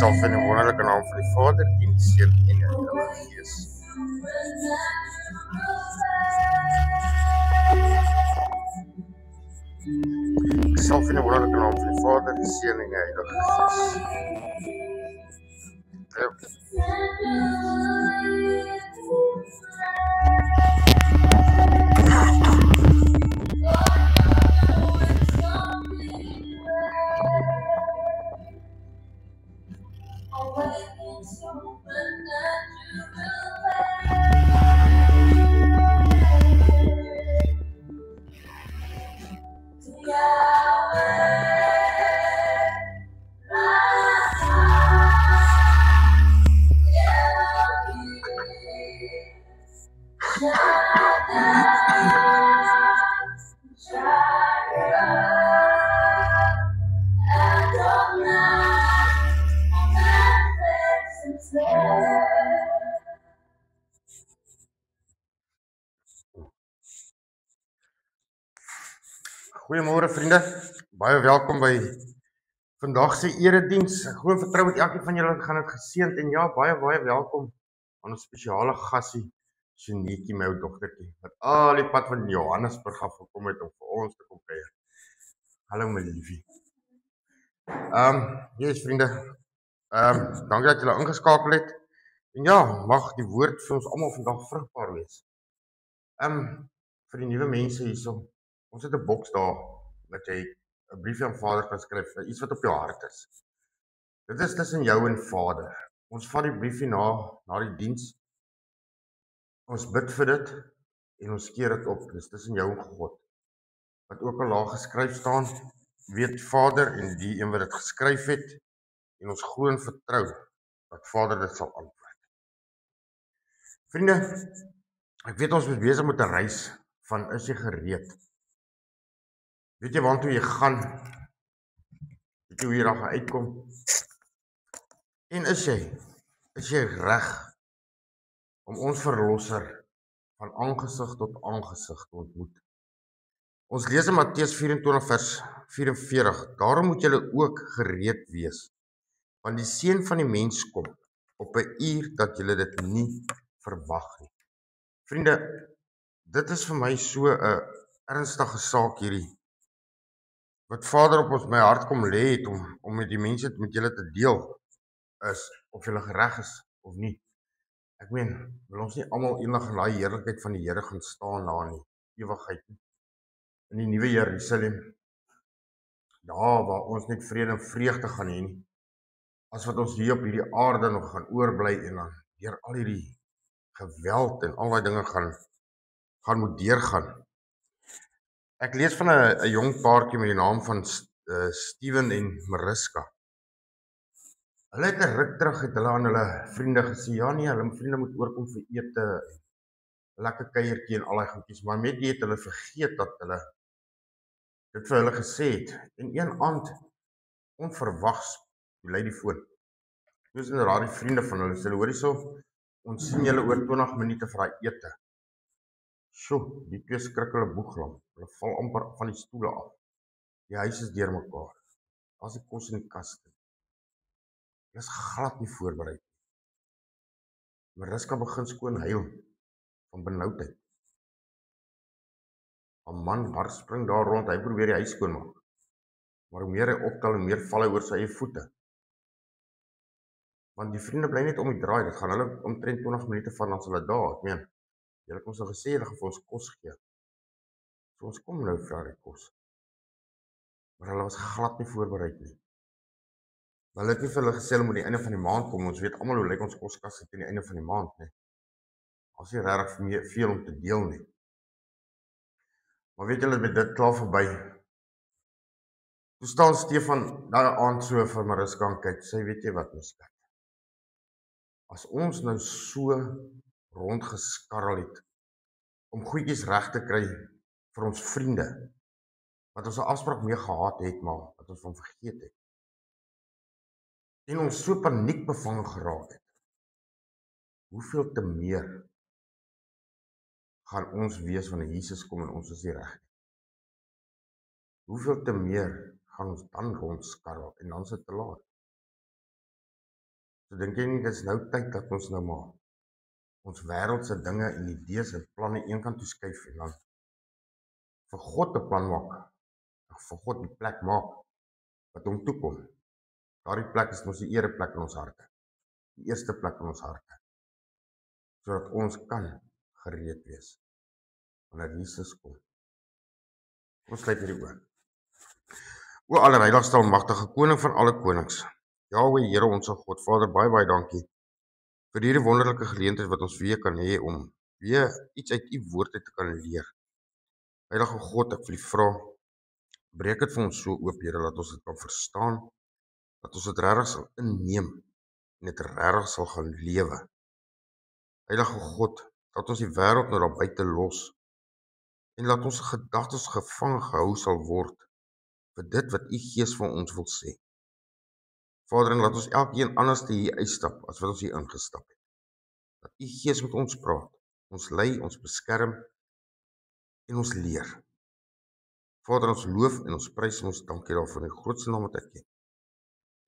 self in die wonderlike naam van die Vader, die Seun en die Heilige Gees. Self in die wonderlike naam van die Vader, die Seun en die Heilige Gees. Goeiemôre vriende, baie welkom by vandag se erediens. Ek glo en vertrou met elkeen van julle gaan dit geseënd en ja, baie welkom aan ons spesiale gasie, Shanetjie, my ou dogtertjie, wat al die pad van Johannesburg af gekom het om vir ons te kom kuier. Hallo my liefie. Yes vriende, dankie dat julle ingeskakel het. En ja, mag die woord vir ons almal vandag vrugbaar wees. Vir die nuwe mense hierso, ons het 'n boks daar dat jy 'n briefie aan Vader kan skryf, iets wat op jou hart is. Dit is tussen jou en Vader. Ons vat die briefie na die diens. Ons bid vir dit en ons keer dit op. Dit is tussen jou en God. Wat ook al daar geskryf staan, weet Vader en die een wat dit geskryf het en ons glo en vertrou dat Vader dit sal antwoord. Vriende, ek weet ons moet besig met 'n reis van is jy gereed? Weet jy waartoe jy gaan? Weet jy hoe jy daar gaan uitkom? En is jy reg om ons verlosser van aangesig tot aangesig te ontmoet? Ons lees in Matteus 24 vers 44. Daarom moet julle ook gereed wees, want die Seun van die Mens kom op 'n uur dat julle dit nie verwag nie. Vriende, dit is vir my so 'n ernstige saak hierdie. Wat Vader op my hart kom lê het om met die mense met julle te deel, is of julle gereg is of nie. Ek meen, wil ons nie almal eendag in daai heerlikheid van die Here gaan staan daar in die ewigheid nie. In die nuwe Jerusalem, daar waar ons net vrede en vreugde gaan hê nie, as wat ons hier op hierdie aarde nog gaan oorbly en dan deur al hierdie geweld en al daai dinge gaan moet deurgaan. Ek lees van 'n jong paartjie met die naam van Steven en Mariska. Hulle het 'n ruk terug het hulle aan hulle vriende gesê, ja nee, hulle vriende moet oorkom vir ete, lekker kuiertjie en al daai goedjies, maar met dit het hulle vergeet dat hulle dit vir hulle gesê het. En een aand, onverwags, lei die foon. Dis inderdaad die vriende van hulle sê, hoor hierso, ons sien julle oor 20 minute vir daai ete. Sjoe, die twee skrik hulle boeglam. Hulle val amper van die stoele af. Die huis is deurmekaar. Daar's die kos in die kaste. Hulle is glad nie voorberei. Mariska begin skoon huil van benoudheid. 'n Man hard spring daar rond, hy probeer die huis skoonmaak. Maar hoe meer hy optel, hoe meer val hy oor sy eie voete. Want die vriende bly net om die draai. Dit gaan hulle omtrent 20 minute van as hulle daar. Ek meen, julle het ons al gesê julle gaan vir ons kos gee. So ons kom nou vir die kos. Maar hulle was glad nie voorberei nie. Hulle het nie vir hulle gesê hulle moet die einde van die maand kom. Ons weet almal hoe lyk ons koskasse teen die einde van die maand, nee. Ons is regtig veel om te deel nie. Maar weet julle, met dit klaar verby. Toe staan Stefan daai aand so vir Mariska en kyk, sê weet jy wat my skat? As ons nou so rondgeskarrel het om goedjies reg te kry vir ons vriende, wat ons 'n afspraak mee gehad het, maar wat ons van vergeet het. En ons so paniek bevange geraak het. Hoeveel te meer gaan ons wees wanneer Jesus kom en ons is nie reg nie. Hoeveel te meer gaan ons dan rondskarrel en dan is dit te laat. So dink jy nie, dis nou tyd dat ons nou maar ons wêreldse dinge en idees en planne eenkant toe skuif en dan vir God 'n plan maak, vir God die plek maak wat hom toekom. Daardie plek is mos die ereplek in ons harte, die eerste plek in ons harte, sodat ons kan gereed wees wanneer Jesus kom. Ons sluit hierdie oor. O allerheiligste almagtige koning van alle konings, Jahweh, Here ons God, Vader, baie dankie vir hierdie wonderlike geleentheid wat ons weer kan hê om weer iets uit u woord uit te kan leer. Heilige God, ek wil u vra, breek dit vir ons so oop, Here, dat ons dit kan verstaan, dat ons dit regtig sal inneem en dit regtig sal gaan lewe. Heilige God, dat ons die wêreld nou daar buite los en laat ons gedagtes gevang gehou sal word vir dit wat u Gees vir ons wil sê. Vader, en laat ons elkeen anders hier uitstap as wat ons hier ingestap het. Dat u Gees met ons praat, ons lei, ons beskerm en ons leer. Vader, ons loof en ons prys en ons dankie daarvoor in die grootste naam wat ek ken.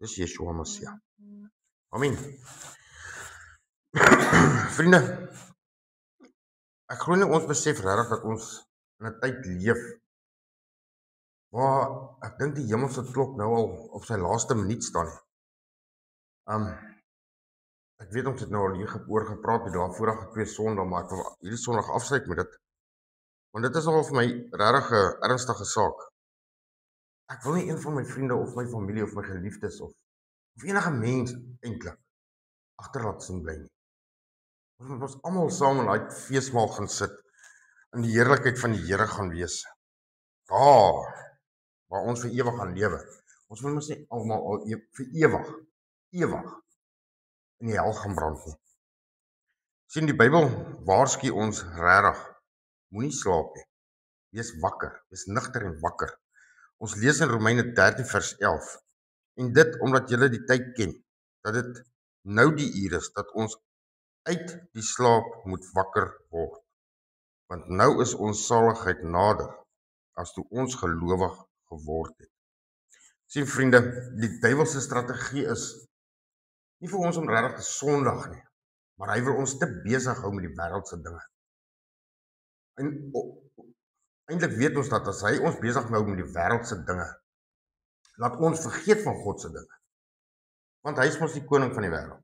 Dis Yeshua Messia. Amen. Vriende, ek glo nie ons besef regtig dat ons in 'n tyd leef waar ek dink die hemelse klok nou al op sy laaste minuut staan. Ek weet ons het nou al hier oor gepraat die dae vorige 2 Sondae, maar ek wil hierdie Sondag afsluit met dit. Want dit is al vir my regtig 'n ernstige saak. Ek wil nie een van my vriende of my familie of my geliefdes of enige mens eintlik agterlaat sien bly nie. Ons moet ons almal saam in daai feesmaal gaan sit, in die heerlikheid van die Here gaan wees. Daar waar ons vir ewig gaan lewe. Ons wil mos nie almal vir ewig in die hel gaan brand nie. Sien, die Bybel waarsku ons regtig, moenie slaap nie. Wees wakker, wees nigter en wakker. Ons lees in Romeine 13 vers 11. En dit omdat julle die tyd ken, dat dit nou die uur is dat ons uit die slaap moet wakker word. Want nou is ons saligheid nader as toe ons gelowig geword het. Sien vriende, die duiwelse strategie is nie vir ons om regtig te sondig nie, maar hy wil ons te besig hou met die wêreldse dinge. En eintlik weet ons dat as hy ons besig hou met die wêreldse dinge, laat ons vergeet van God se dinge. Want hy is mos die koning van die wêreld.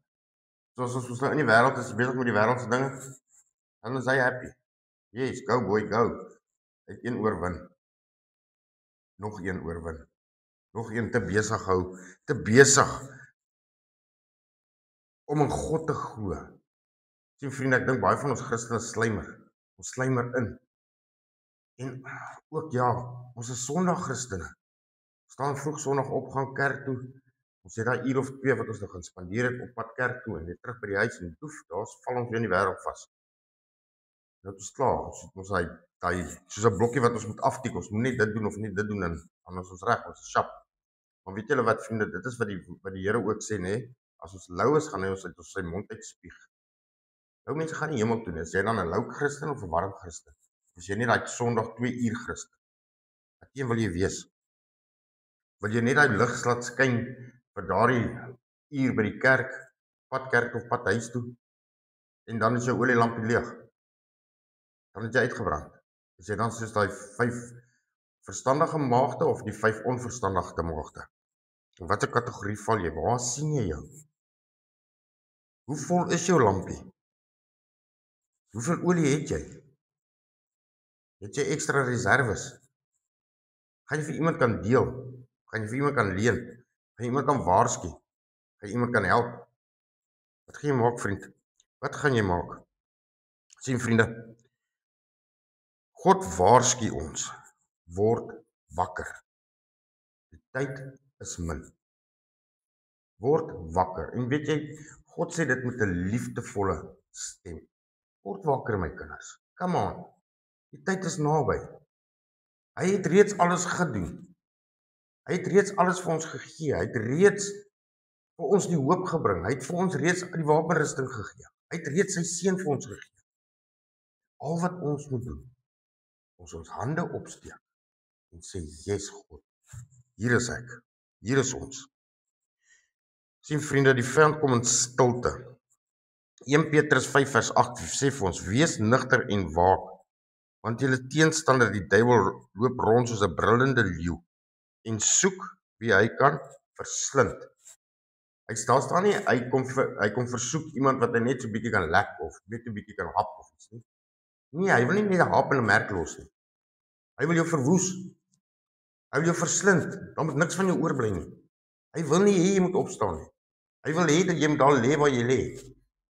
So as ons nou in die wêreld is besig met die wêreldse dinge, dan is hy happy. Yes, go boy, go. Hy het een oorwin. Nog een oorwin. Nog een te besig hou, te besig om in God te glo. Sien vriende, ek dink baie van ons Christene slymer. Ons slymer in. En ook ja, ons is Sondag Christene. Staan vroeg Sondag op, gaan kerk toe. Ons het daai uur of 2 wat ons nog gaan spandeer het op pad kerk toe en weer terug by die huis en doef, daar val ons weer in die wêreld vas. Nou is klaar, ons daai soos 'n blokkie wat ons moet aftik, ons moet net dit doen of nie dit doen en dan is ons reg, ons is sharp. Maar weet julle wat vriende, dit is wat die Here ook sê, nê? As ons lou is, gaan hy ons uit sy mond uitspieg. Nou mense gaan nie hemel toe nie. Is jy dan 'n lou Christen of 'n warm Christen? Is jy net daai Sondag 2 uur Christen? Wat een wil jy wees? Wil jy net daai lig laat skyn vir daardie uur by die kerk, pad kerk of pad huis toe? En dan is jou olielampie leeg. Dan het jy uitgebrand. Is jy dan soos daai 5 verstandige maagde of die 5 onverstandige maagde? In watter kategorie val jy? Waar sien jy jou? Hoe vol is jou lampie? Hoeveel olie het jy? Het jy ekstra reserves? Gaan jy vir iemand kan deel? Gaan jy vir iemand kan leen? Gaan jy iemand kan waarsku? Gaan jy iemand kan help? Wat gaan jy maak, vriend? Wat gaan jy maak? Sien vriende, God waarsku ons, word wakker. Die tyd is min. Word wakker. En weet jy, God sê dit met 'n liefdevolle stem. Word wakker, my kinders. Come on. Die tyd is naby. Hy het reeds alles gedoen. Hy het reeds alles vir ons gegee. Hy het reeds vir ons die hoop gebring. Hy het vir ons reeds die wapenrusting gegee. Hy het reeds sy seun vir ons gegee. Al wat ons moet doen, ons hande opsteek en sê, yes God, hier is ek. Hier is ons. Sien vriende, die vyand kom in stilte. 1 Petrus 5 vers 8 sê vir ons, wees nugter en waak, want julle teenstander die duiwel loop rond soos 'n brullende leeu en soek wie hy kan verslind. Daar staan nie, hy kom versoek iemand wat hy net so bietjie kan lek of net 'n bietjie kan hap of iets nie. Nee, hy wil nie net 'n hap en 'n merk los nie. Hy wil jou verwoes. Hy wil jou verslind. Daar moet niks van jou oorbly nie. Hy wil nie hê jy moet opstaan nie. Hy wil hê dat jy moet daar lê waar jy lê.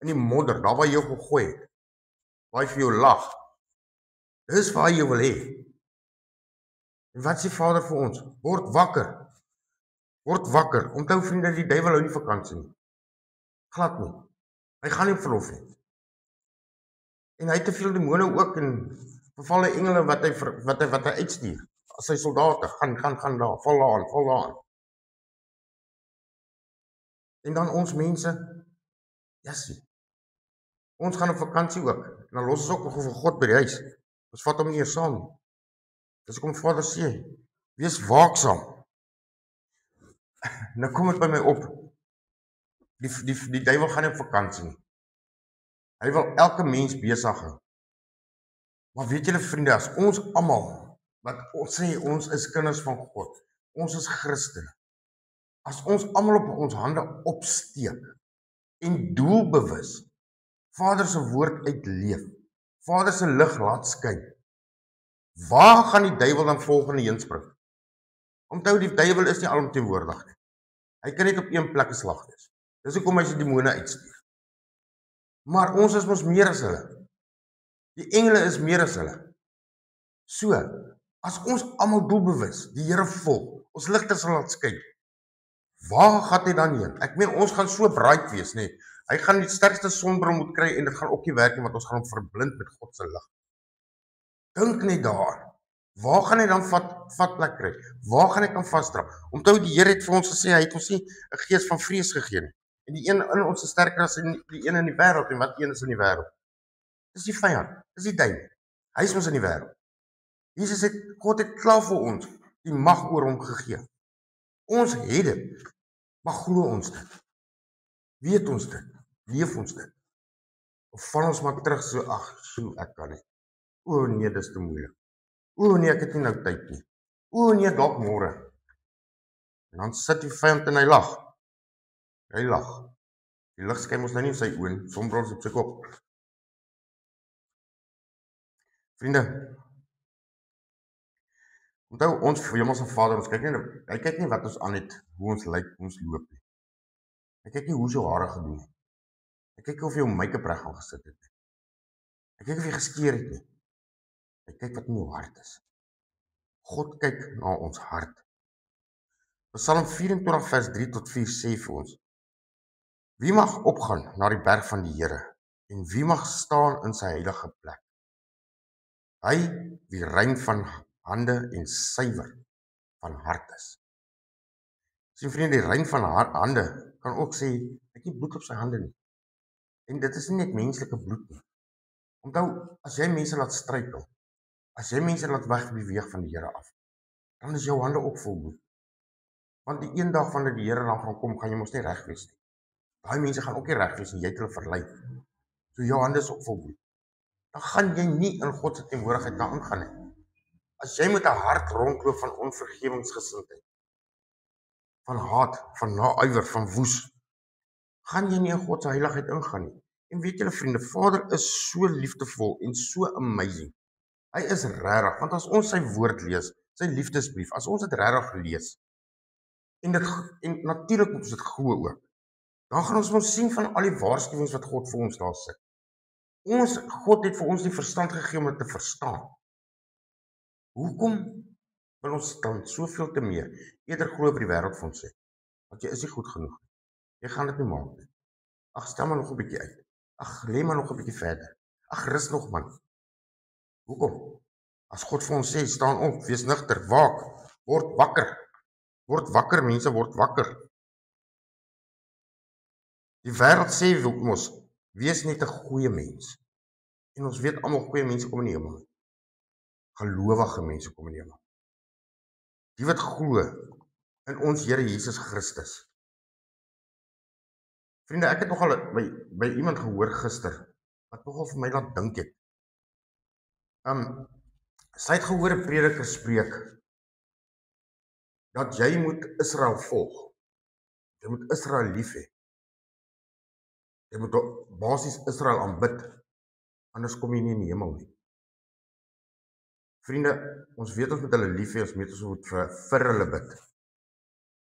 In die modder, daar waar jy jou gegooi het. Waar hy vir jou lag. Dis waar hy jou wil hê. En wat sê Vader vir ons? Word wakker. Word wakker. Onthou vriende, die duiwel hou nie vakansie nie. Glad nie. Hy gaan nie op verlof nie. En hy het te veel demone ook en vervalle engele wat hy uitstuur. As sy soldate gaan daar, val daar aan. En dan ons mense, jassie. Ons gaan op vakansie ook. En dan los ons ook nog vir God by die huis. Ons vat hom nie eers saam nie. Dis hoekom Vader sê, wees waaksaam. Nou kom dit by my op. Die duiwel gaan nie op vakansie nie. Hy wil elke mens besig hou. Maar weet julle vriende, as ons almal wat ons sê ons is kinders van God, ons is Christene. As ons almal op ons hande opsteek en doelbewus Vader se woord uitleef, Vader se lig laat skyn, waar gaan die duiwel dan volgende heen spring? Onthou, die duiwel is nie alomteenwoordig nie. Hy kan net op een plek 'n slag wees. Dis hoekom hy sy demone uitstuur. Maar ons is mos meer as hulle. Die engele is meer as hulle. So, as ons almal doelbewus die Here volg, ons ligte sal laat skyn, waar gaan hy dan heen? Ek meen, ons gaan so bright wees, nee. Hy gaan die sterkste sonbril moet kry en dit gaan ook nie werk nie, want ons gaan hom verblind met God se lig. Dink net daar. Waar gaan hy dan vatplek kry? Waar gaan hy kan vasdra? Onthou, die Here het vir ons gesê, hy het ons nie 'n gees van vrees gegee nie. En die een in ons is sterker as die een in die wêreld. En wat een is in die wêreld? Dis die vyand, dis die duiwel. Hy is ons in die wêreld. God het klaar vir ons die mag oor hom gegee. Ons het dit, maar glo ons dit? Weet ons dit? Leef ons dit? Of val ons maar terug so, ek kan nie. O nee, dis te moeilik. O nee, ek het nie nou tyd nie. O nee, dalk môre. En dan sit die vyand en hy lag. Hy lag. Die lig skyn ons nou nie in sy oë nie, sonbril op sy kop. Vriende, onthou ons hemelse Vader, hy kyk nie wat ons aan het, hoe ons lyk, hoe ons loop nie. Hy kyk nie hoe ons jou hare gedoen het. Hy kyk of jy jou make-up reg aangesit het. Hy kyk of jy geskeer het nie. Hy kyk wat in jou hart is. God kyk na ons hart. Psalm 24 vers 3 tot 4 sê vir ons, wie mag opgaan na die berg van die Here en wie mag staan in sy heilige plek? Hy wie rein van hande en suiwer van hart is. Sien vriende, die rein van hande kan ook sê, hy het nie bloed op sy hande nie. En dit is nie net menslike bloed nie. Onthou, as jy mense laat struikel, as jy mense laat wegbeweeg van die Here af, dan is jou hande ook vol bloed. Want die een dag wanneer die Here dan gaan kom, gaan jy mos nie reg wees nie. Daai mense gaan ook nie reg wees nie, jy het hulle verlei. So jou hande is ook vol bloed. Dan gaan jy nie in God se teenwoordigheid kan ingaan nie. As jy met 'n hart rondloop van onvergewingsgesindheid, van haat, van naaiwer, van woes, gaan jy nie in God se heiligheid ingaan nie. En weet julle vriende, Vader is so liefdevol en so amazing. Hy is regtig, want as ons sy woord lees, sy liefdesbrief, as ons dit regtig lees, en natuurlik moet ons dit glo ook, dan gaan ons mos sien van al die waarskuwings wat God vir ons daar sit. God het vir ons die verstand gegee om dit te verstaan. Hoekom wil ons dan soveel te meer eerder glo wat die wêreld vir ons sê? Want jy is nie goed genoeg. Jy gaan dit nie maak nie. Ag, stel maar nog 'n bietjie uit. Ag, lê maar nog 'n bietjie verder. Ag, rus nog man. Hoekom? As God vir ons sê, staan op, wees nugter, waak, word wakker. Word wakker mense, word wakker. Die wêreld sê mos, wees net 'n goeie mens. En ons weet almal goeie mense kom in die hemel. Gelowige mense kom in die hemel. Die wat glo in ons Here Jesus Christus. Vriende, ek het nogal by iemand gehoor gister, wat nogal vir my laat dink het. Sy het gehoor 'n prediker spreek, dat jy moet Israel volg. Jy moet Israel lief hê. Jy moet basies Israel aanbid, anders kom jy nie in die hemel nie. Vriende, ons weet ons moet hulle lief hê, ons moet vir hulle bid.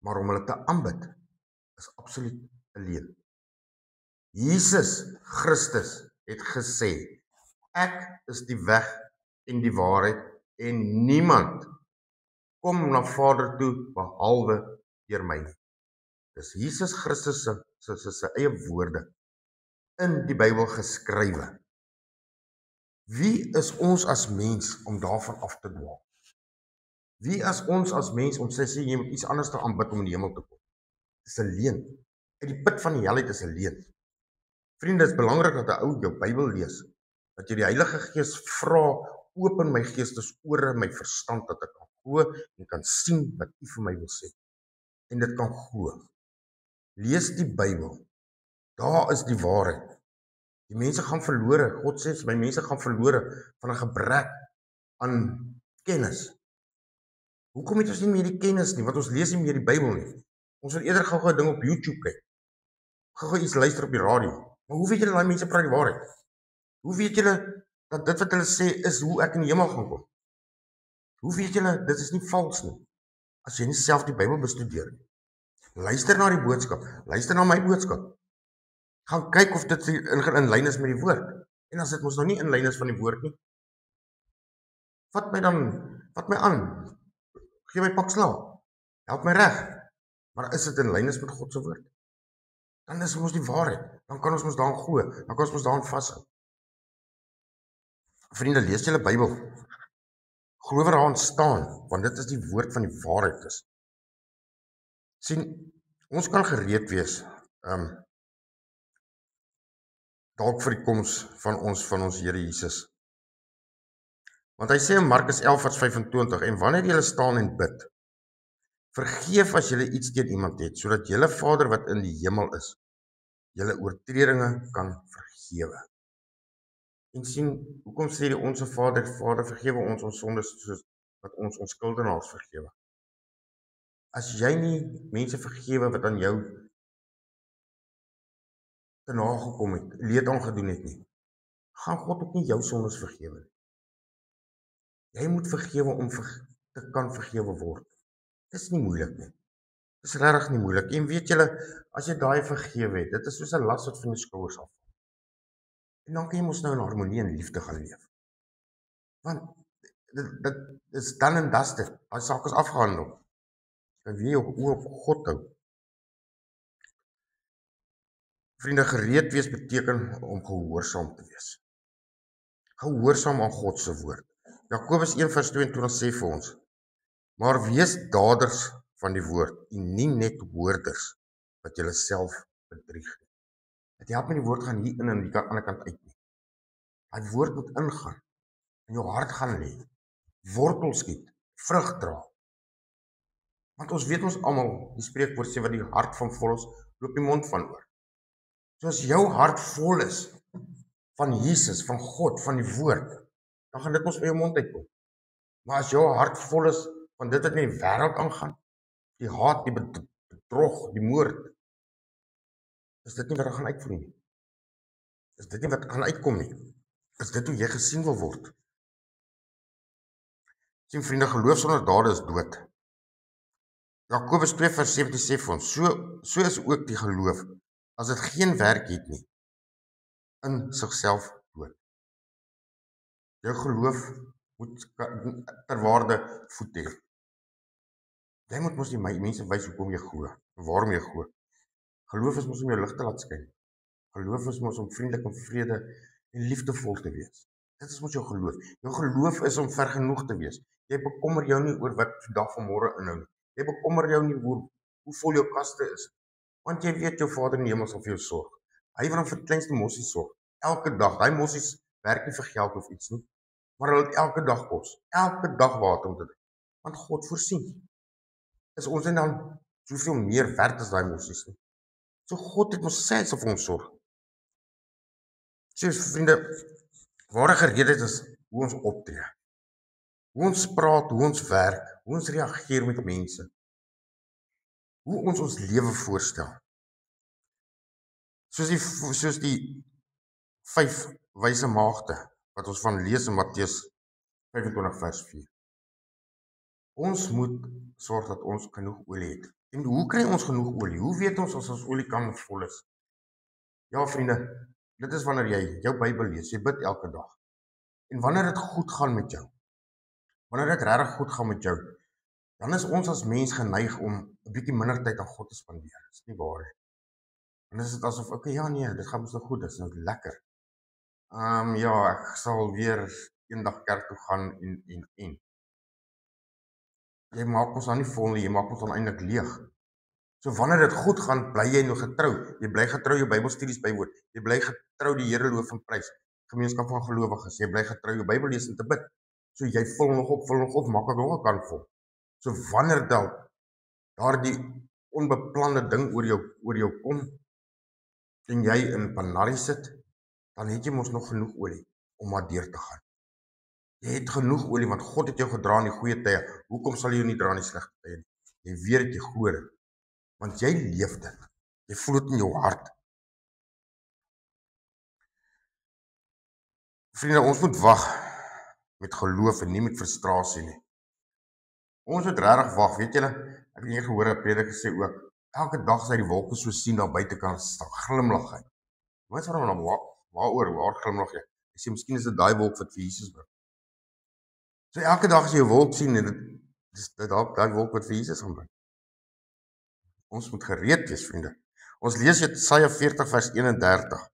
Maar om hulle te aanbid, is absoluut 'n leuen. Jesus Christus het gesê, ek is die weg en die waarheid en niemand kom na Vader toe behalwe deur my. Dis Jesus Christus se eie woorde in die Bybel geskrywe. Wie is ons as mens om daarvan af te dwaal? Wie is ons as mens om sê jy moet iets anders te aanbid om in die hemel te kom? Dis 'n leuen. Uit die put van die hel uit is 'n leuen. Vriende, dit is belangrik dat 'n ou jou Bybel lees, dat jy die Heilige Gees vra, open my geestesore, my verstand, dat ek kan glo en kan sien wat U vir my wil sê. En dit kan glo. Lees die Bybel. Daar is die waarheid. Die mense gaan verlore. God sê, my mense gaan verlore van 'n gebrek aan kennis. Hoekom het ons nie meer die kennis nie? Want ons lees nie meer die Bybel nie. Ons wil eerder gou-gou 'n ding op YouTube kyk. Gou-gou iets luister op die radio. Maar hoe weet julle daai mense praat die waarheid? Hoe weet julle dat dit wat hulle sê is hoe ek in die hemel gaan kom? Hoe weet julle dit is nie vals nie? As jy nie self die Bybel bestudeer nie. Luister na die boodskap. Luister na my boodskap. Gaan kyk of dit in lyn is met die woord. En as dit mos nou nie in lyn is van die woord nie, vat my aan. Gee my pak slaag. Help my reg. Maar is dit in lyn is met God se woord? Dan is mos die waarheid. Dan kan ons mos daaraan glo. Dan kan ons mos daaraan vashou. Vriende, lees julle Bybel. Glo wat daarin staan, want dit is die woord van die waarheid is. Sien, ons kan gereed wees dalk vir die koms van ons Here Jesus. Want hy sê in Markus 11:25, en wanneer julle staan en bid, vergeef as julle iets teen iemand het, sodat julle Vader wat in die hemel is, julle oortredinge kan vergewe. En sien, hoekom sê die onsse Vader, vergewe ons sondes soos wat ons skuldenaars vergewe? As jy nie mense vergewe wat aan jou te nagekom het, leed aangedoen het nie, gaan God ook nie jou sondes vergewe nie. Jy moet vergewe om te kan vergewe word. Dit is nie moeilik nie. Dit is regtig nie moeilik. En weet julle, as jy daai vergewe het, dit is soos 'n las wat van jou skouers af. En dan kan jy mos nou in harmonie en liefde gaan leef. Want dit is dan en dusted. Daai saak is afgehandel. Kan jy jou oë op God hou. Vriende, gereed wees beteken om gehoorsaam te wees. Gehoorsaam aan God se woord. Jakobus 1:22 sê vir ons, maar wees daders van die woord en nie net hoorders wat julle self bedrieg. Dit help met die woord gaan hier in en die ander kant uit nie. Daai woord moet ingaan, in jou hart gaan lê, wortel skiet, vrug dra. Want ons weet ons almal, die spreekwoord sê wat die hart van vol is, loop die mond van oor. So as jou hart vol is van Jesus, van God, van die woord, dan gaan dit mos uit jou mond uitkom. Maar as jou hart vol is van dit wat in die wêreld aangaan, die haat, die bedrog, die moord, is dit nie wat gaan uitvloei nie. Is dit nie wat gaan uitkom nie. Is dit hoe jy gesien wil word. Sien vriende, geloof sonder dade is dood. Jakobus 2:17 sê vir ons, so is ook die geloof, as dit geen werk het nie, in sigself dood. Jou geloof moet ter waarde voet hê. Jy moet mos die mense wys hoekom jy glo, waarom jy glo. Geloof is mos om jou lig te laat skyn. Geloof is mos om vriendelik en vrede en liefdevol te wees. Dit is mos jou geloof. Jou geloof is om vergenoeg te wees. Jy bekommer jou nie oor wat vandag van môre inhou nie. Jy bekommer jou nie oor hoe vol jou kaste is. Want jy weet jou Vader in die hemel sal vir jou sorg. Hy wil vir die kleinste mossies sorg. Elke dag. Daai mossies werk nie vir geld of iets nie, maar hulle het elke dag kos. Elke dag water om te drink. Want God voorsien. Is ons dan soveel meer werd as daai mossies nie? So God het ons sê hy sal vir ons sorg. So vriende, ware gereedheid is hoe ons optree. Hoe ons praat, hoe ons werk, hoe ons reageer met mense. Hoe ons lewe voorstel. Soos die 5 wyse maagde wat ons van lees in Matteus 25 vers 4. Ons moet sorg dat ons genoeg olie het. En hoe kry ons genoeg olie? Hoe weet ons as ons oliekan vol is? Ja, vriende, dit is wanneer jy jou Bybel lees, jy bid elke dag. En wanneer dit goed gaan met jou, wanneer dit regtig goed gaan met jou, dan is ons as mens geneig om 'n bietjie minder tyd aan God te spandeer. Dis nie waar nie. Dan is dit asof okay, ja nee, dit gaan mos nou goed, dit is nou lekker. Ja, ek sal weer eendag kerk toe gaan en. Jy maak ons dan nie vol nie, jy maak ons dan eintlik leeg. So wanneer dit goed gaan, bly jy nog getrou. Jy bly getrou jou Bybelstudies bywoon. Jy bly getrou die Here loof en prys. Gemeenskap van gelowiges. Jy bly getrou jou Bybel lees en te bid. So jy vul nog op, maak ek nog 'n kan vol. So wanneer daardie onbeplande ding oor jou kom en jy in panarie sit, dan het jy mos nog genoeg olie om maar deur te gaan. Jy het genoeg olie want God het jou gedra in die goeie tye. Hoekom sal jy jou nie dra in die slegte tye nie? Jy weet dit, jy glo dit. Want jy leef dit. Jy voel dit in jou hart. Vriende, ons moet wag met geloof en nie met frustrasie nie. Ons moet regtig wag, weet julle? Ek het gehoor 'n prediker sê ook, elke dag as hy die wolke so sien daar buitekant staan, glimlag hy. Wat sê hom dan waar glimlag jy? Hy sê miskien is dit daai wolk wat vir Jesus bring. So elke dag as jy 'n wolk sien en dit daai wolk wat vir Jesus gaan bring. Ons moet gereed wees, vriende. Ons lees Jesaja 40 vers 31.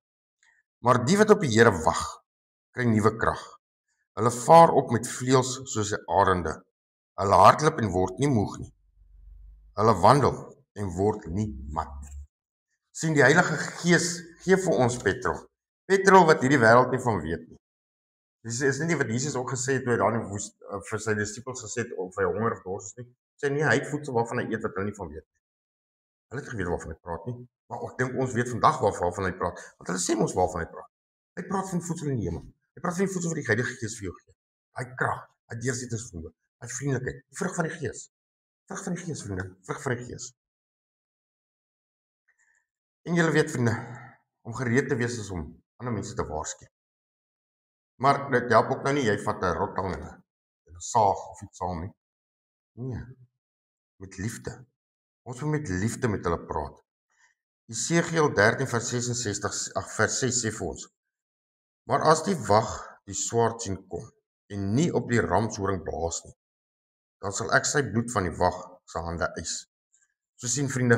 Maar die wat op die Here wag, kry nuwe krag. Hulle vaar op met vleuels soos 'n arende. Hulle hardloop en word nie moeg nie. Hulle wandel en word nie mat nie. Sien, die Heilige Gees gee vir ons petrol wat hierdie wêreld nie van weet nie. Dis is nie wat Jesus ook gesê het toe hy daar in die woestyn vir sy disippels gesê het of hy honger of dors is nie. Sê nie, hy het voedsel waarvan hy eet wat hulle nie van weet nie. Hulle het geweet waarvan hy praat nie, maar ek dink ons weet vandag waarvan hy praat, want hulle sê ons waarvan hy praat. Hy praat van voedsel in die hemel. Hy praat van die voedsel wat die Heilige Gees vir jou gee. Hy krag, hy deursettingsvermoë, hy vriendelikheid, die vrug van die Gees. Vrug van die Gees, vriende, vrug van die Gees. En julle weet, vriende, om gereed te wees is om ander mense te waarsku. Maar dit help ook nou nie, jy vat 'n rottang en 'n saag of iets saam nie. Nee, met liefde. Ons moet met liefde met hulle praat. Jesegiel 13 vers 66, vers 6 sê vir ons, maar as die wag die swaard sien kom en nie op die ramshoring blaas nie, dan sal ek sy bloed van die wag se hande eis. So sien vriende,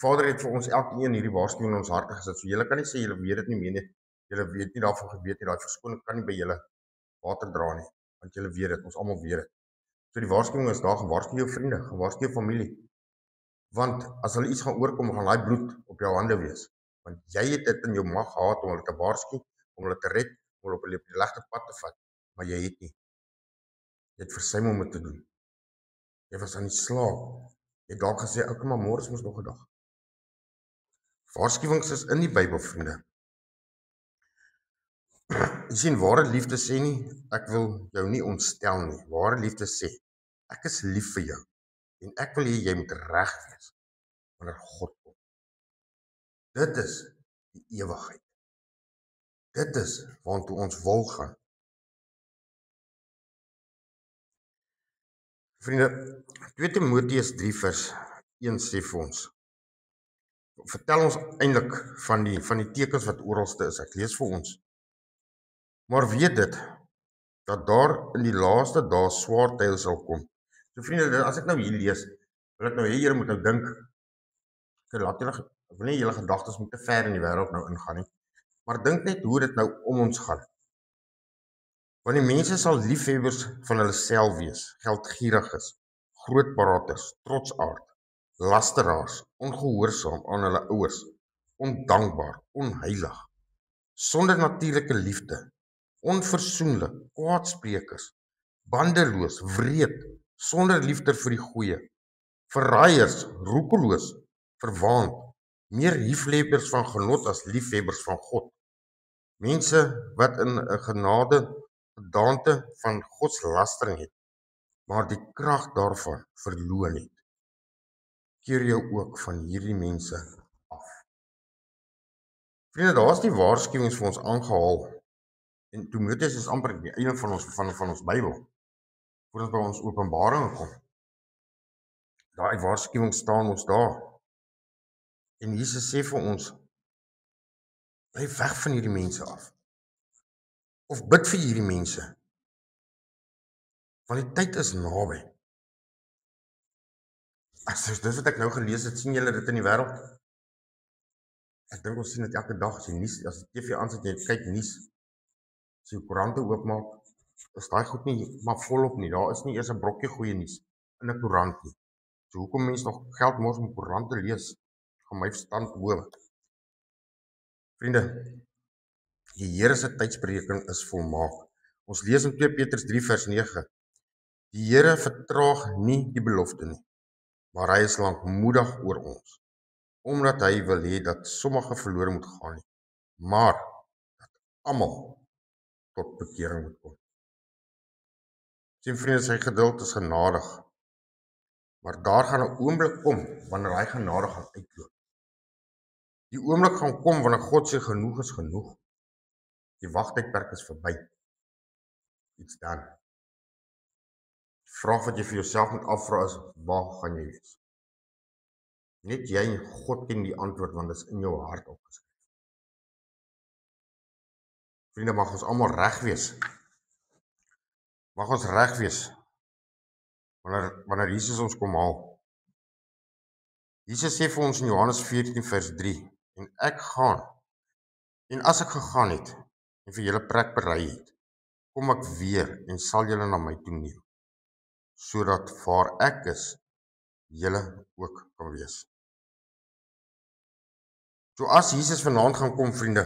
Vader het vir ons elkeen hierdie waarskuwing in ons harte gesit. So julle kan nie sê julle weet dit nie meer nie. Julle weet nie daarvan geweet nie. Daai verskoning kan nie by julle water dra nie, want julle weet dit, ons almal weet dit. So die waarskuwing is daar, gewaarsku jou vriende, gewaarsku jou familie. Want as hulle iets gaan oorkom, gaan daai bloed op jou hande wees. Want jy het dit in jou mag gehad om hulle te waarsku, om hulle te red, om hulle op die regte pad te vat, maar jy het nie. Jy het versuim om dit te doen. Jy was aan die slaap. Jy het dalk gesê, "Oké, maar môre is mos nog 'n dag." Waarskuwings is in die Bybel, vriende. Jy sien, ware liefde sê nie, ek wil jou nie ontstel nie. Ware liefde sê, ek is lief vir jou en ek wil hê jy moet reg wees wanneer God kom. Dit is die ewigheid. Dit is waartoe ons wil gaan. Vriende, 2 Timoteus 3 vers 1 sê vir ons, vertel ons eintlik van die tekens wat oralste is. Ek lees vir ons. Maar weet dit, dat daar in die laaste dae swaar tye sal kom. So vriende, as ek nou hier lees, wil ek nou hê julle moet nou dink, ek wil nie julle gedagtes moet te ver in die wêreld nou ingaan nie, maar dink net hoe dit nou om ons gaan. Want die mense sal liefhebbers van hulle self wees, geldgieriges, grootpraters, trotsaard, lasteraars, ongehoorsaam aan hulle ouers, ondankbaar, onheilig, sonder natuurlike liefde, onversoenlik, kwaadsprekers, bandeloos, wreed, sonder liefde vir die goeie, verraaiers, roekeloos, verwaand, meer liefhebbers van genot as liefhebbers van God. Mense wat in 'n gedaante van godslastering het, maar die krag daarvan verloor het. Keer jou ook van hierdie mense af. Vriende, daar's die waarskuwings vir ons aangehaal. En Timoteus is amper die einde van ons Bybel. Voordat by ons Openbaring kom. Daai waarskuwing staan ons daar. En Jesus sê vir ons, bly weg van hierdie mense af. Of bid vir hierdie mense. Want die tyd is naby. Dis wat ek nou gelees het, sien julle dit in die wêreld? Ek dink ons sien dit elke dag, as die TV aansit, jy kyk nuus, as jy koerante oopmaak, is daai goed nie maar volop nie. Daar is nie eers 'n brokkie goeie nuus in 'n koerant nie. So hoekom mense nog geld mors om koerante te lees? Gaan my verstand bo. Vriende, die Here se tydsberekening is volmaak. Ons lees in 2 Petrus 3 vers 9. Die Here vertraag nie die belofte nie, maar hy is lankmoedig oor ons, omdat hy wil hê dat sommige verlore moet gaan nie, maar dat almal tot bekering moet kom. Sien vriende, sy geduld is genadig, maar daar gaan 'n oomblik kom wanneer hy genade gaan uitloop. Die oomblik gaan kom wanneer God sê genoeg is genoeg. Die wagtydperk is verby. Iets dan. Die vraag wat jy vir jouself moet afvra is, waar gaan jy wees? Net jy en God ken die antwoord, want dit is in jou hart opgeskryf. Vriende, mag ons almal reg wees. Mag ons reg wees wanneer Jesus ons kom haal. Jesus sê vir ons in Johannes 14 vers 3, en ek gaan, en as ek gegaan het, en vir julle plek berei het, kom ek weer en sal julle na my toe neem, sodat waar ek is, julle ook kan wees. So as Jesus vanaand gaan kom, vriende,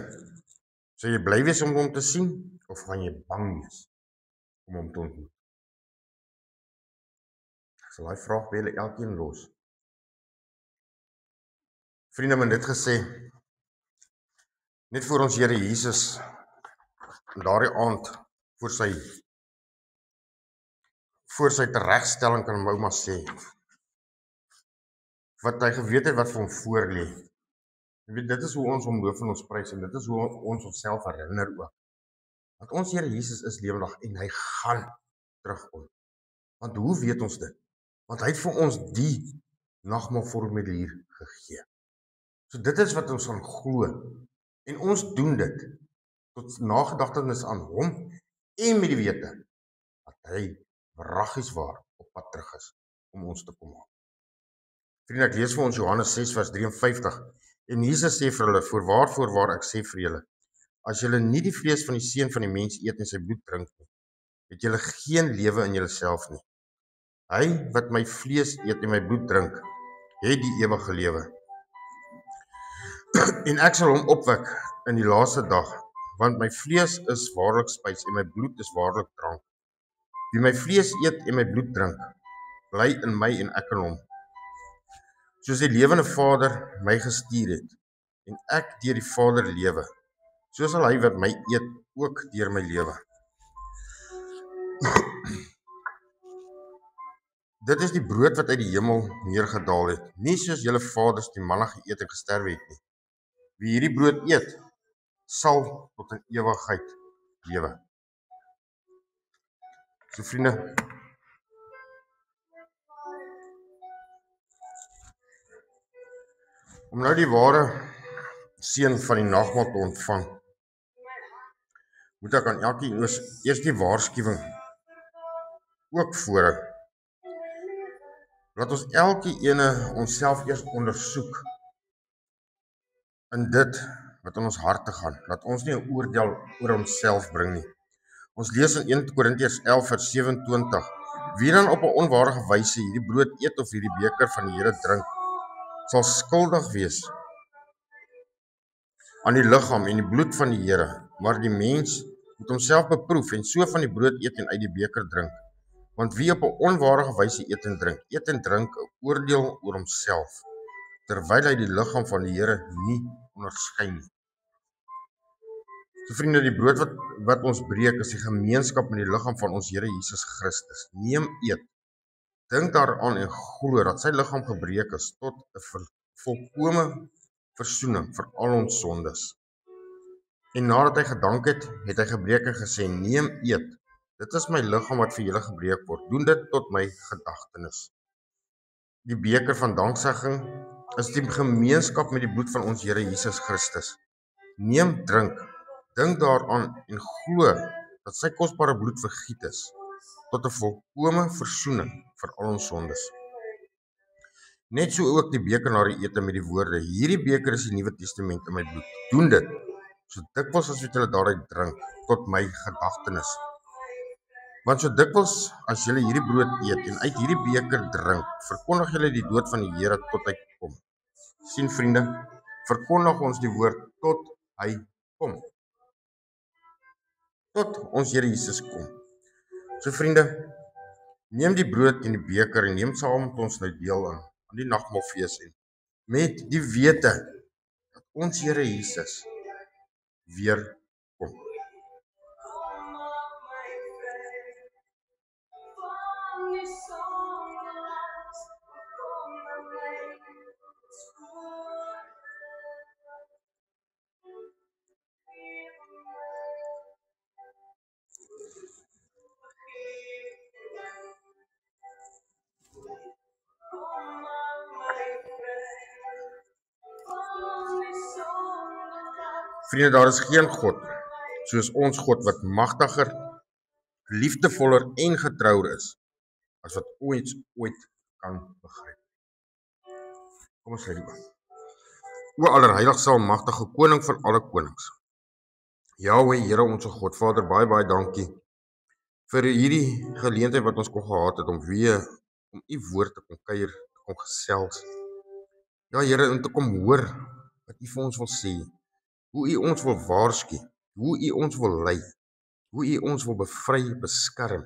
sal jy bly wees om hom te sien, of gaan jy bang wees om hom te ontmoet? Ek sal daai vraag by julle elkeen los. Vriende, met dit gesê, net voor ons Here Jesus daardie aand voor sy teregstelling, kan my ouma sê, wat hy geweet het wat vir hom voorlê. Jy weet, dit is hoe ons hom loof en ons prys, en dit is hoe ons onsself herinner ook. Want ons Here Jesus is lewendig en hy gaan terugkom. Want hoe weet ons dit? Want hy het vir ons die nagmaalformulier gegee. So dit is wat ons gaan glo. En ons doen dit tot nagedagtenis aan hom en met die wete dat hy wraggies waar op pad terug is om ons te kom haal. Vriende, ek lees vir ons Johannes 6 vers 53. En Jesus sê vir hulle, voorwaar ek sê vir julle, as julle nie die vlees van die Seun van die mens eet en sy bloed drink nie, het julle geen lewe in julleself nie. Hy wat my vlees eet en my bloed drink, het die ewige lewe. En ek sal hom opwek in die laaste dag, want my vlees is waarlik spys en my bloed is waarlik drank. Wie my vlees eet en my bloed drink, bly in my en ek in hom. Soos die lewende Vader my gestuur het, en ek deur die Vader lewe, so sal hy wat my eet ook deur my lewe. Dit is die brood wat uit die hemel neergedaal het, nie soos julle vaders die manna geëet en gesterwe het nie. Wie hierdie brood eet, sal tot in ewigheid lewe. So vriende, om nou die ware seën van die nagmaal te ontvang, moet ek aan elkeen eers die waarskuwing ook voorhou. Laat ons elkeen onsself eers ondersoek in dit wat in ons harte gaan. Laat ons nie 'n oordeel oor onsself bring nie. Ons lees in 1 Korintiërs 11 vers 27. Wie dan op 'n onwaardige wyse hierdie brood eet of hierdie beker van die Here drink, sal skuldig wees aan die liggaam en die bloed van die Here. Maar die mens moet homself beproef en so van die brood eet en uit die beker drink. Want wie op 'n onwaardige wyse eet en drink 'n oordeel oor homself, terwyl hy die liggaam van die Here nie onderskei nie. So vriende, die brood wat ons breek is die gemeenskap met die liggaam van ons Here Jesus Christus. Neem eet. Dink daaraan en glo dat sy liggaam gebreek is tot 'n volkome versoening vir al ons sondes. En nadat hy gedank het, het hy gebreek en gesê: "Neem eet. Dit is my liggaam wat vir julle gebreek word. Doen dit tot my gedagtenis." Die beker van danksegging is die gemeenskap met die bloed van ons Here Jesus Christus. Neem, drink, dink daaraan en glo dat sy kosbare bloed vergiet is tot 'n volkome versoening vir al ons sondes. Net so ook die beker na die ete met die woorde: "Hierdie beker is die Nuwe Testament in my bloed. Doen dit so dikwels as wat julle daaruit drink tot my gedagtenis. Want so dikwels as julle hierdie brood eet en uit hierdie beker drink, verkondig julle die dood van die Here tot hy kom." Sien vriende, verkondig ons die woord tot hy kom. Tot ons Here Jesus kom. So vriende, neem die brood en die beker en neem saam met ons nou deel aan die nagmaalfees en met die wete dat ons Here Jesus weer kom. Vriende, daar is geen God soos ons God wat magtiger, liefdevoller en getrouer is as wat ons ooit kan begryp. Kom ons sluit die oog. O allerheiligste almagtige koning van alle konings. Jahweh, Here ons God, Vader, baie dankie vir hierdie geleentheid wat ons kon gehad het om weer om u woord te kon kuier, te kon gesels. Ja Here, om te kom hoor wat u vir ons wil sê, hoe u ons wil waarsku, hoe u ons wil lei, hoe u ons wil bevry, beskerm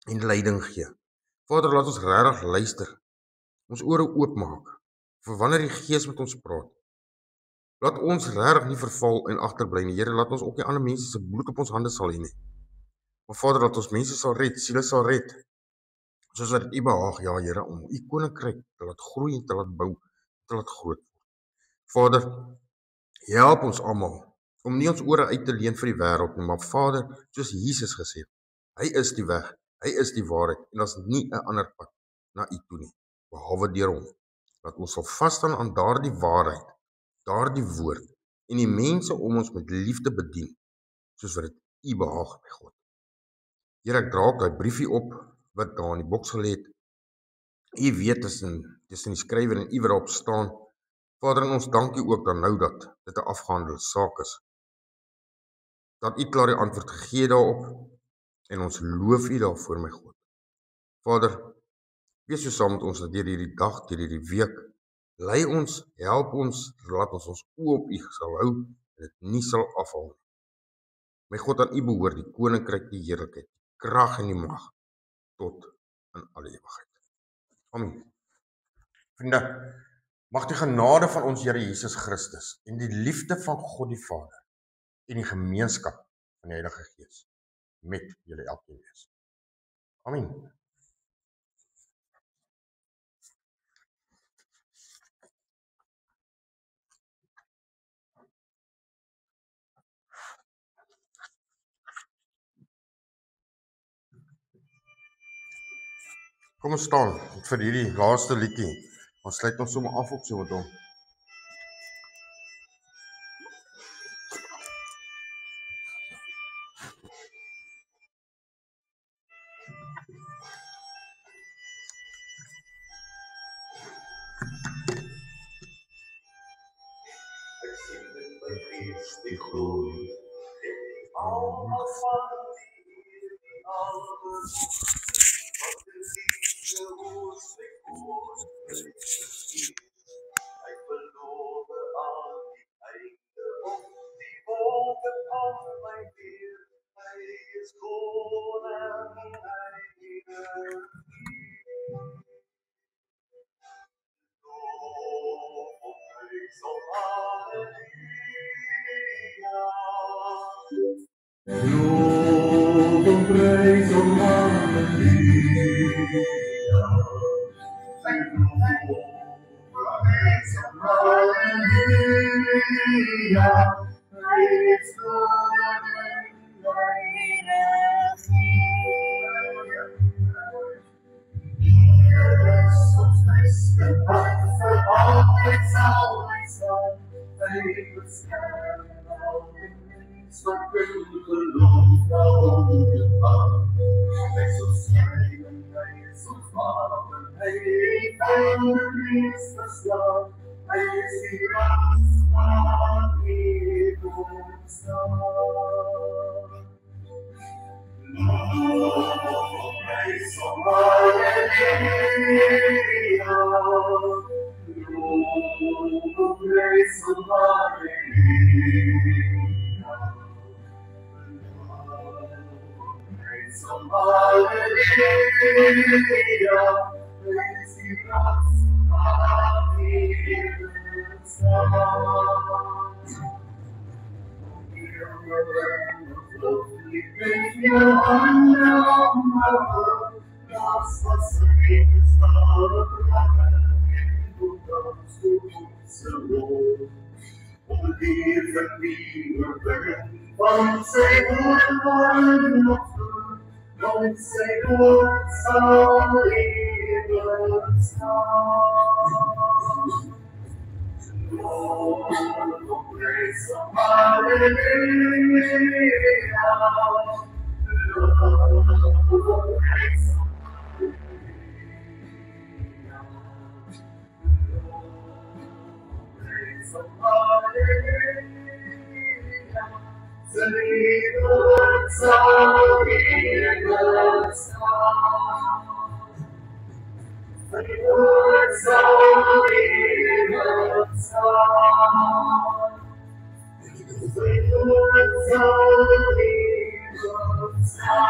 en leiding gee. Vader, laat ons regtig luister, ons ore oopmaak vir wanneer die Gees met ons praat. Laat ons regtig nie verval en agterbly nie. Here, laat ons ook nie ander mense se bloed op ons hande sal hê nie. Maar Vader, laat ons mense sal red, siele sal red, soos wat u behaag, ja Here, om u koninkryk te laat groei en te laat bou, te laat groot word. Vader, help ons almal om nie ons ore uit te leen vir die wêreld nie, maar Vader, soos Jesus gesê het, hy is die weg, hy is die waarheid en daar's nie 'n ander pad na u toe nie, behalwe deur hom. Dat ons sal vas staan aan daardie waarheid, daardie woord en die mense om ons met liefde bedien, soos wat dit u behaag, my God. Here, ek dra ook daai briefie op wat daar in die boks gelê het. U weet tussen die skrywer en u wat daarop staan. Vader, en ons dankie ook dan nou dat dit 'n afgehandelde saak is. Dat u klaar die antwoord gegee daarop en ons loof u daarvoor, my God. Vader, wees so saam met ons dat deur hierdie dag, deur hierdie week, lei ons, help ons, laat ons oë op u sal hou en dit nie sal afhaal nie. My God, aan u behoort die koninkryk, die heerlikheid, die krag en die mag tot in alle ewigheid. Amen. Vriende, mag die genade van ons Here Jesus Christus en die liefde van God die Vader en die gemeenskap van die Heilige Gees met julle elkeen wees. Amen. Kom ons staan vir hierdie laaste liedjie. Ons sluit ons sommer af op so met hom. Die glorie Lob und Preis und Halleluja. Lob und Preis und Halleluja. Preis Gott in deiner Hier ist uns beste Opfer, always, always, always, so good, love, makes us shine and makes us love and hate and makes us love. I see us on people's side. Love, grace, hallelujah. Love, grace, hallelujah. Praise the hallelujah, praise the gospel of the song. Hear the rain of love, if you're unknown, gospel singing, star of heaven, who comes to the Lord. Believe that we were born. Don't say one not true. Don't say one sorry, but Lord, grace of hallelujah. Lord, grace of praise of hallelujah. Sing good song, good song. Sing good song, good song. Sing good song, good song.